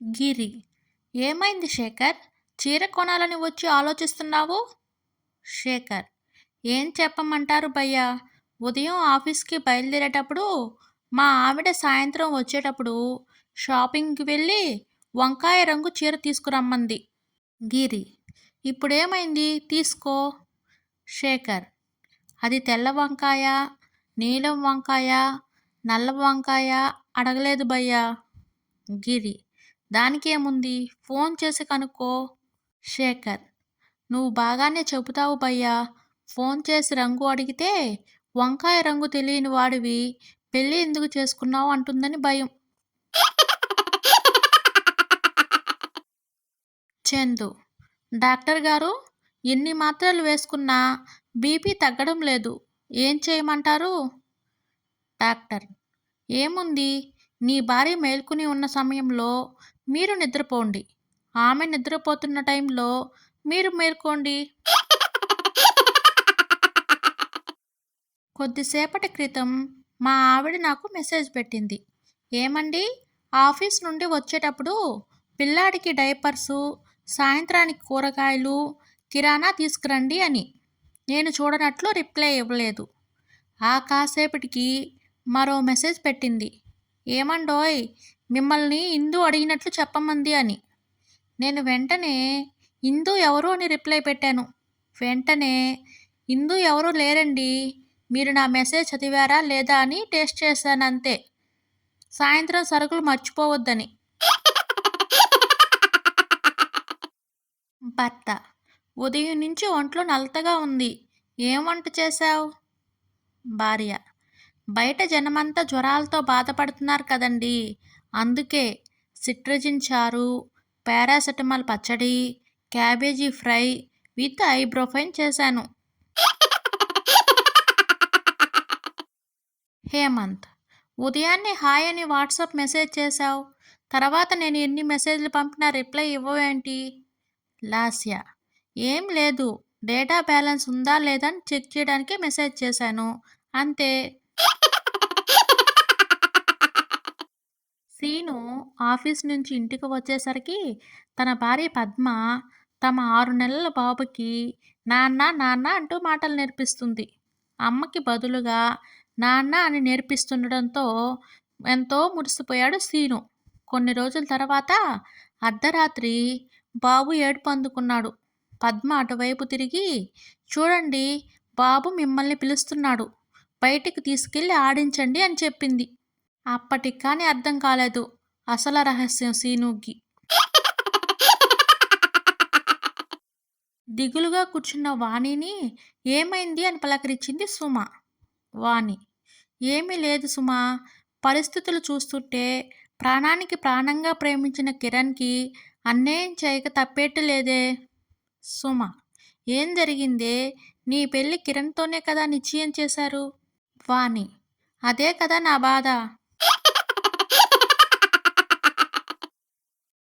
గిరి. ఏమైంది శేఖర్? చీర కొనాలని వచ్చి ఆలోచిస్తున్నావు? శేఖర్. ఏం చెప్పమంటారు భయ్యా? ఉదయం ఆఫీస్కి బయలుదేరేటప్పుడు మా ఆవిడ సాయంత్రం వచ్చేటప్పుడు షాపింగ్కి వెళ్ళి వంకాయ రంగు చీర తీసుకురమ్మంది. గిరి. ఇప్పుడేమైంది? తీసుకో. శేఖర్. అది తెల్ల వంకాయ, నీలం వంకాయ, నల్ల వంకాయ అడగలేదు భయ్యా. గిరి. దానికేముంది, ఫోన్ చేసి కనుక్కో. శేఖర్. నువ్వు బాగానే చెబుతావు భయ్యా. ఫోన్ చేసి రంగు అడిగితే వంకాయ రంగు తెలియని వాడివి పెళ్ళి ఎందుకు చేసుకున్నావు అంటుందని భయం. చందు. డాక్టర్ గారు, ఎన్ని మాత్రలు వేసుకున్నా బీపీ తగ్గడం లేదు, ఏం చేయమంటారు? డాక్టర్. ఏముంది, నీ భార్య మేల్కొని ఉన్న సమయంలో మీరు నిద్రపోండి, ఆమె నిద్రపోతున్న టైంలో మీరు మేల్కోండి. కొద్దిసేపటి క్రితం మా ఆవిడ నాకు మెసేజ్ పెట్టింది. ఏమండి, ఆఫీస్ నుండి వచ్చేటప్పుడు పిల్లాడికి డైపర్సు, సాయంత్రానికి కూరగాయలు, కిరాణా తీసుకురండి అని. నేను చూడనట్లు రిప్లై ఇవ్వలేదు. ఆ కాసేపటికి మరో మెసేజ్ పెట్టింది. ఏమండోయ్, మిమ్మల్ని ఇందు అడిగినట్లు చెప్పమంది అని. నేను వెంటనే ఇందు ఎవరు అని రిప్లై పెట్టాను. వెంటనే ఇందు ఎవరూ లేరండి, మీరు నా మెసేజ్ చదివారా లేదా అని టెస్ట్ చేశాను అంతే, సాయంత్రం సరుకులు మర్చిపోవద్దని. భర్త. ఉదయం నుంచి ఒంట్లో నలతగా ఉంది, ఏం వంట చేశావు? భార్య. బయట జనమంతా జ్వరాలతో బాధపడుతున్నారు కదండి, అందుకే సిట్రజిన్ చారు, పారాసెటమాల్ పచ్చడి, క్యాబేజీ ఫ్రై విత్ ఐబ్రోఫైన్ చేశాను. హేమంత్. ఉదయాన్నే హాయ్ అని వాట్సాప్ మెసేజ్ చేశావు, తర్వాత నేను ఎన్ని మెసేజ్లు పంపినా రిప్లై ఇవ్వవేంటి? లాస్య. ఏం లేదు, డేటా బ్యాలెన్స్ ఉందా లేదా అని చెక్ చేయడానికి మెసేజ్ చేశాను అంతే. సీను ఆఫీస్ నుంచి ఇంటికి వచ్చేసరికి తన భార్య పద్మ తమ 6 నెలల బాబుకి నాన్న నాన్న అంటూ మాటలు నేర్పిస్తుంది. అమ్మకి బదులుగా నాన్న అని నేర్పిస్తుండడంతో ఎంతో మురిసిపోయాడు సీను. కొన్ని రోజుల తర్వాత అర్ధరాత్రి బాబు ఏడుపు అందుకున్నాడు. పద్మ అటువైపు తిరిగి, చూడండి, బాబు మిమ్మల్ని పిలుస్తున్నాడు, బయటికి తీసుకెళ్ళి ఆడించండి అని చెప్పింది. అప్పటికి కానీ అర్థం కాలేదు అసలు రహస్యం సీనుకి. దిగులుగా కూర్చున్న వాణిని ఏమైంది అని పలకరించింది సుమ. వాణి. ఏమీ లేదు సుమా, పరిస్థితులు చూస్తుంటే ప్రాణానికి ప్రాణంగా ప్రేమించిన కిరణ్కి అన్యాయం చేయక తప్పేట్టు లేదే. సుమ. ఏం జరిగిందే, నీ పెళ్ళి కిరణ్తోనే కదా నిశ్చయం చేశారు. వాణి. అదే కదా నా బాధ.